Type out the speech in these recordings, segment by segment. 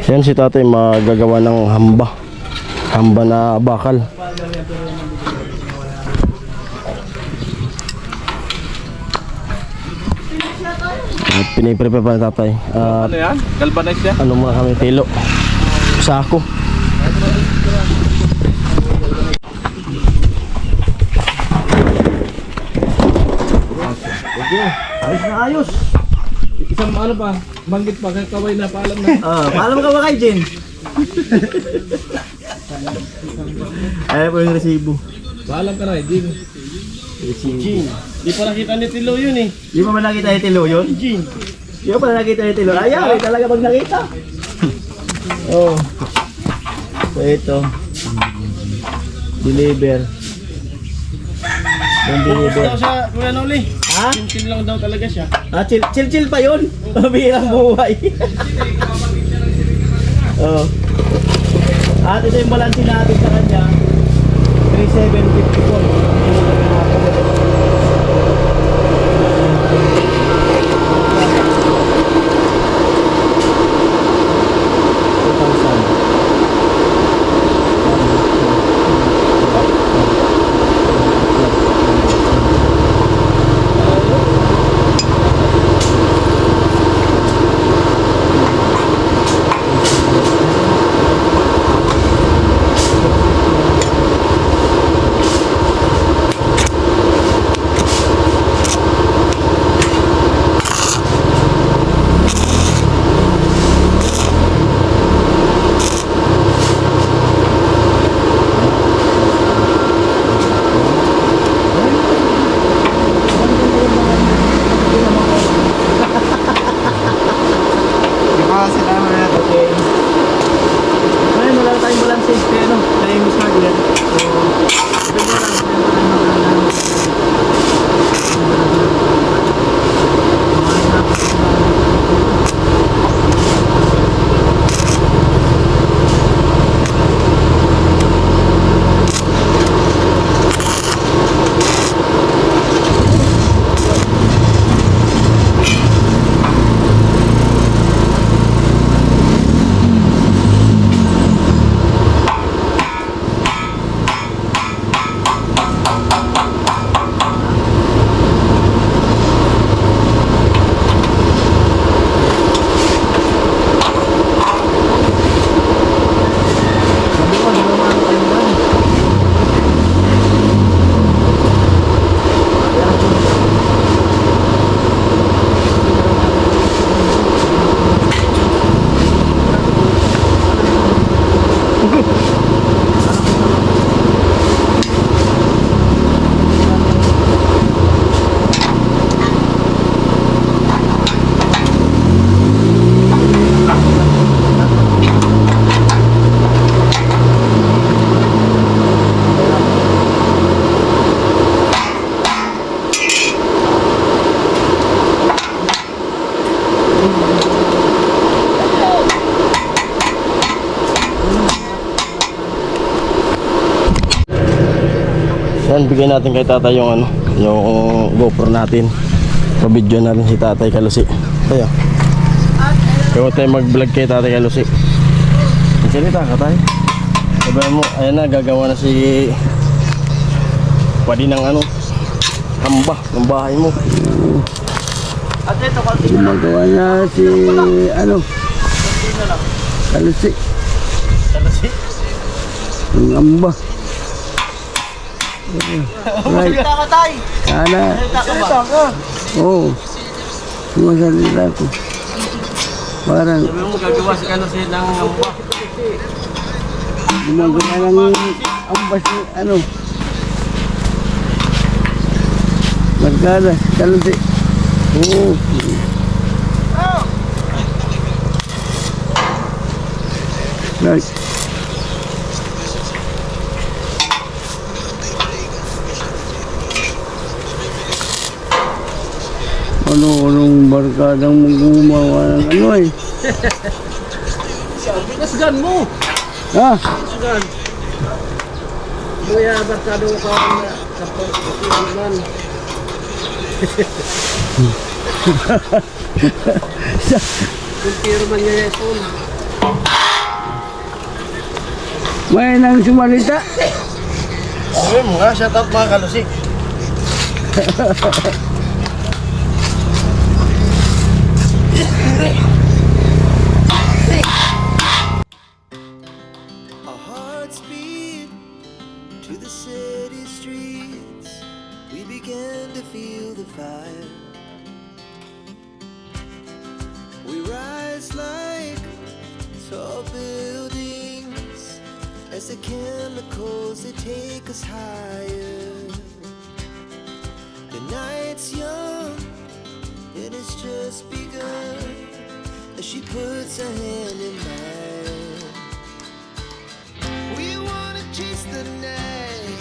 Yan si tatay magagawa ng hamba. Hamba na bakal. At piniprepare pa ng tatay. Ano yan? Galvanize yan? Ano muna kami, tilo. Sako. Ayos na ayos. Isang ano pa, banggit pa, kaway na, paalam na. Paalam ka ba kay Jen? Ay po yung resibo. Paalam ka na, Jin. Di pa nakita ni Tilo yun eh. Di pa ba nakita ni Tilo yun? Jin. Di pa nakita ni Tilo? Ayaw, talaga pag nakita. Oh. So ito. Deliver. Yung deliver. Daw siya, Kuya Noli. Ha? Chill lang daw talaga siya. Ah, chill pa yun. Mabihirang buhay. Oh. At ito yung balansin natin sa kanya. 'Yan, bigyan natin kay tatay yung ano, yung GoPro natin. Pa-video natin si Tatay Kalusi. Tayo. Kaya tayo mag-vlog kay Tatay Kalusi. Salita ka tayo. Sabihan mo, ayan na, gagawa na si pwede ng ano, hamba ng bahay mo. At ito, konti na lang. Gumagawa na si ano, Kalusi. Kalusi? Ang amba. Right. Salita ka tayo. Sana. Salita ka. Oo. Sumasalita ko. Parang Sabi mo gagawa si Kalusi ng hamba. gumagawa ng amba si ano. Magkala, Kalusi. Oo. Right. Anong barkadang gumawa ng ano eh? Kasgan mo! Ha? Kasgan! Muya, barkado ka na kapag man. Kumpiro man niya ito. May nang sumalita. Sabi mo nga, shout out mga kalusi. Our hearts beat to the city streets. We began to feel the fire. We rise like tall buildings as the chemicals they take us higher. The night's young and it's just begun as she puts her hand in mine. We wanna chase the night,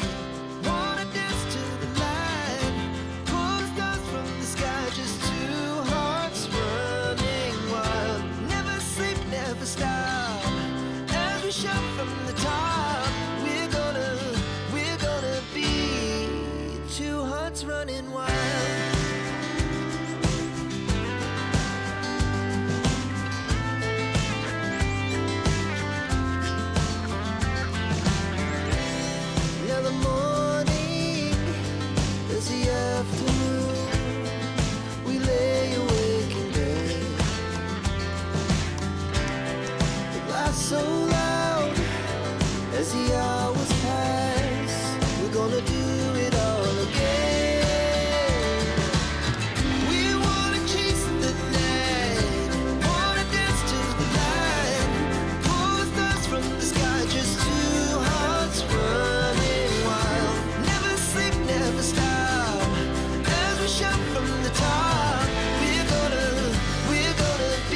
wanna dance to the light, pull the stars from the sky, just two hearts running wild. Never sleep, never stop, as we shout from the top. We're gonna be two hearts running wild. Now the morning is the afternoon. We lay awake in bed. The laughs so loud as the hours pass. We're gonna do it all again. We wanna chase the night, wanna dance to the light, pull the stars from the sky, just two hearts running wild. Never sleep, never stop, as we shout from the top. We're gonna be, we're gonna be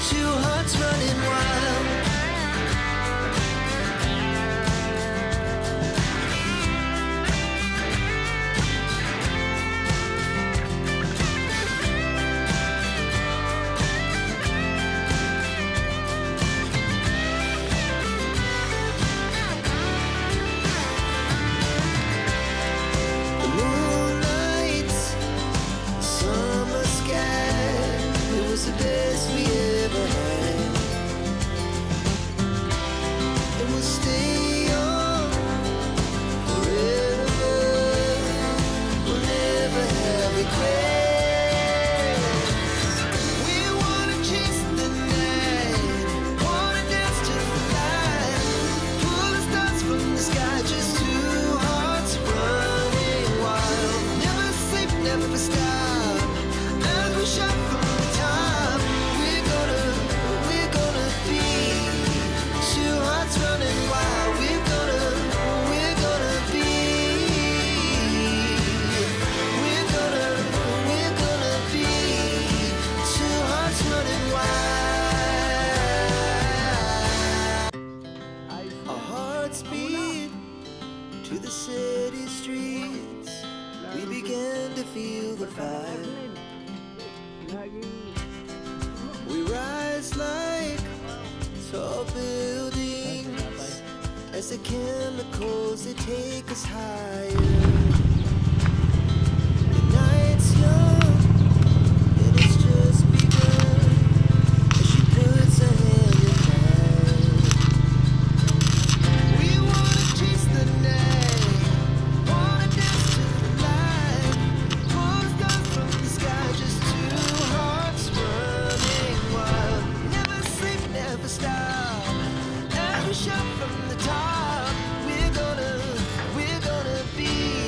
two hearts running wild. The moonlights, summer sky, it was the best we ever had. And we'll stay young forever. We'll never have regrets. We wanna chase the night, wanna dance to the light, pull the stars from the sky, just two hearts running wild. Never sleep, never stop, as we shout from the top. We're gonna be two hearts running wild. We're gonna be, we're gonna be two hearts running wild. Our hearts beat to the city streets. We began to feel the fire. We rise like tall buildings as the chemicals they take us higher. The night's young and it's just begun as she puts her hand in mine. We wanna chase the night, wanna dance to the light, pull the stars from the sky, just two hearts running wild. Never sleep, never stop, as we shout from the top. We're gonna be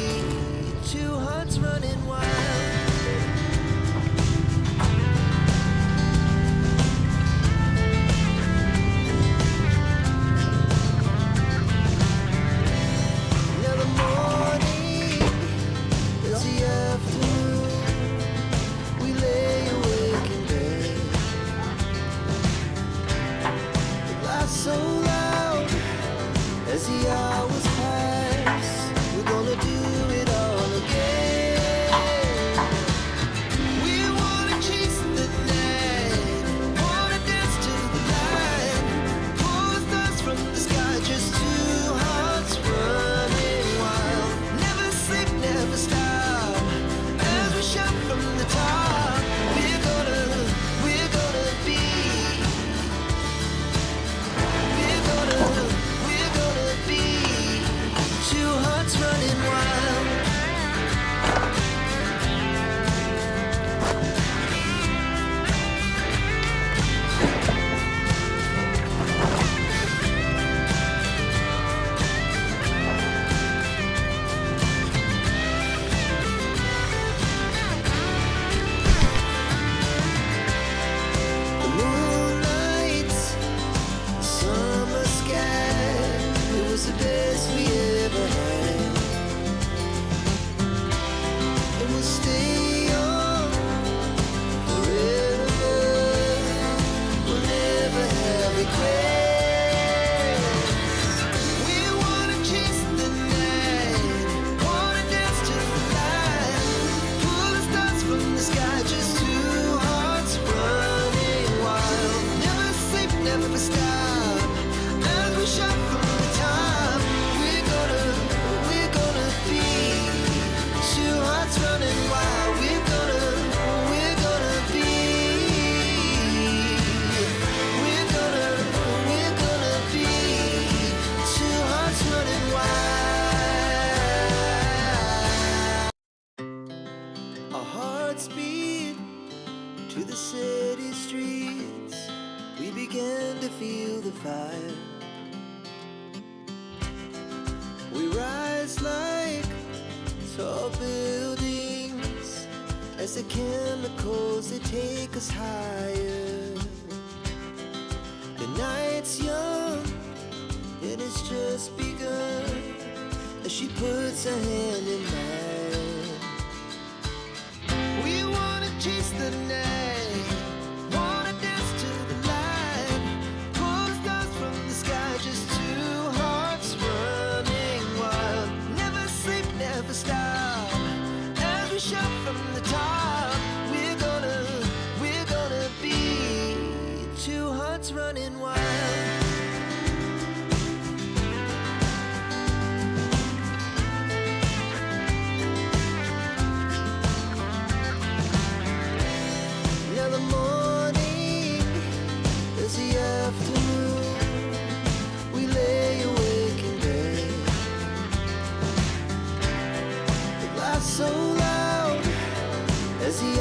fire. We rise like tall buildings as the chemicals they take us higher. The night's young and it's just begun as she puts her hand in mine. We wanna chase the night, wanna dance to the light, pull stars from the sky, just two hearts running wild. Never sleep, never stop, as we shout from the top. We're gonna be two hearts running wild. Now the morning is the afternoon. We lay awake in bed. The laughs so loud as the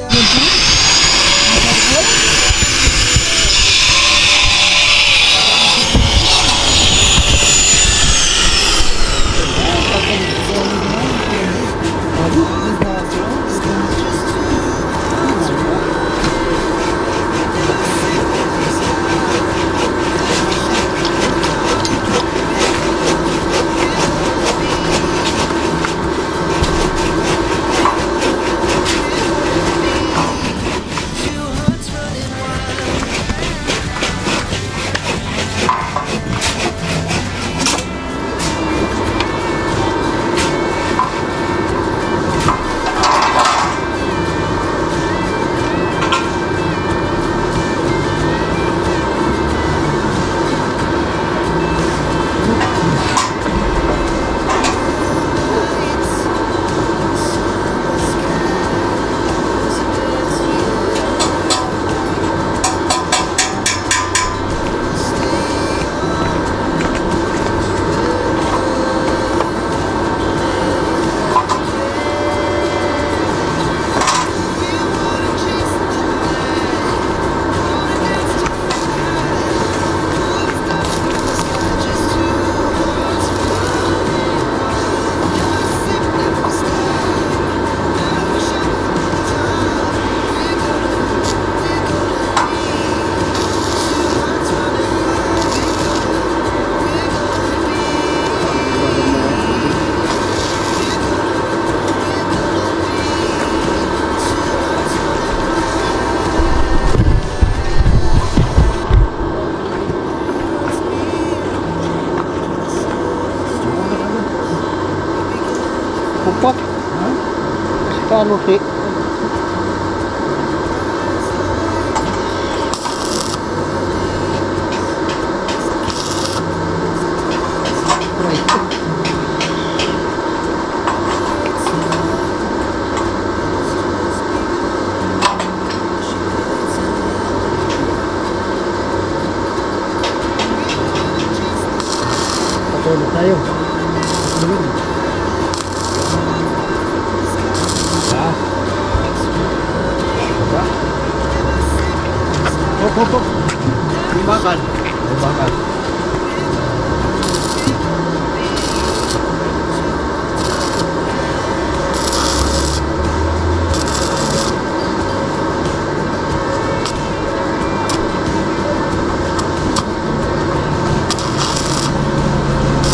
Pupak. Kano si? Patulog tayo. Hop. Bakal. Bakal.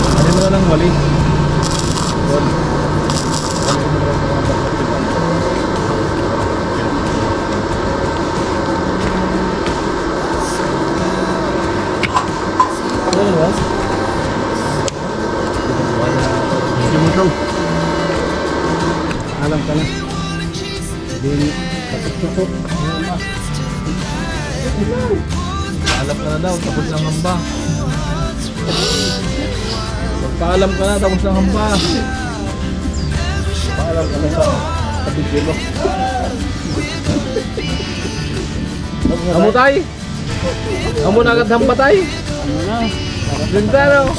Ano mo na lang wali? Alam ka na. Hindi tapos na ko. Paalam ka na daw, tapos ng hamba. Paalam ka na, tapos ng hamba. Paalam ka na sa kapitid mo. Amo tay? Amo na agad hamba tay? Ganda no?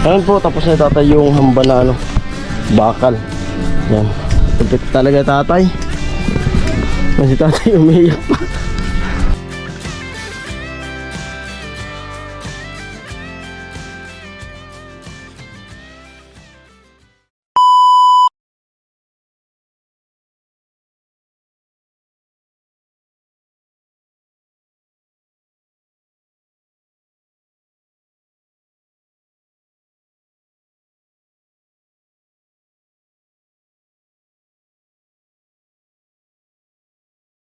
Ayun po, tapos na tatay yung hamba na ano, bakal. Yan. Kapit talaga tatay. Si tatay umiiyak pa.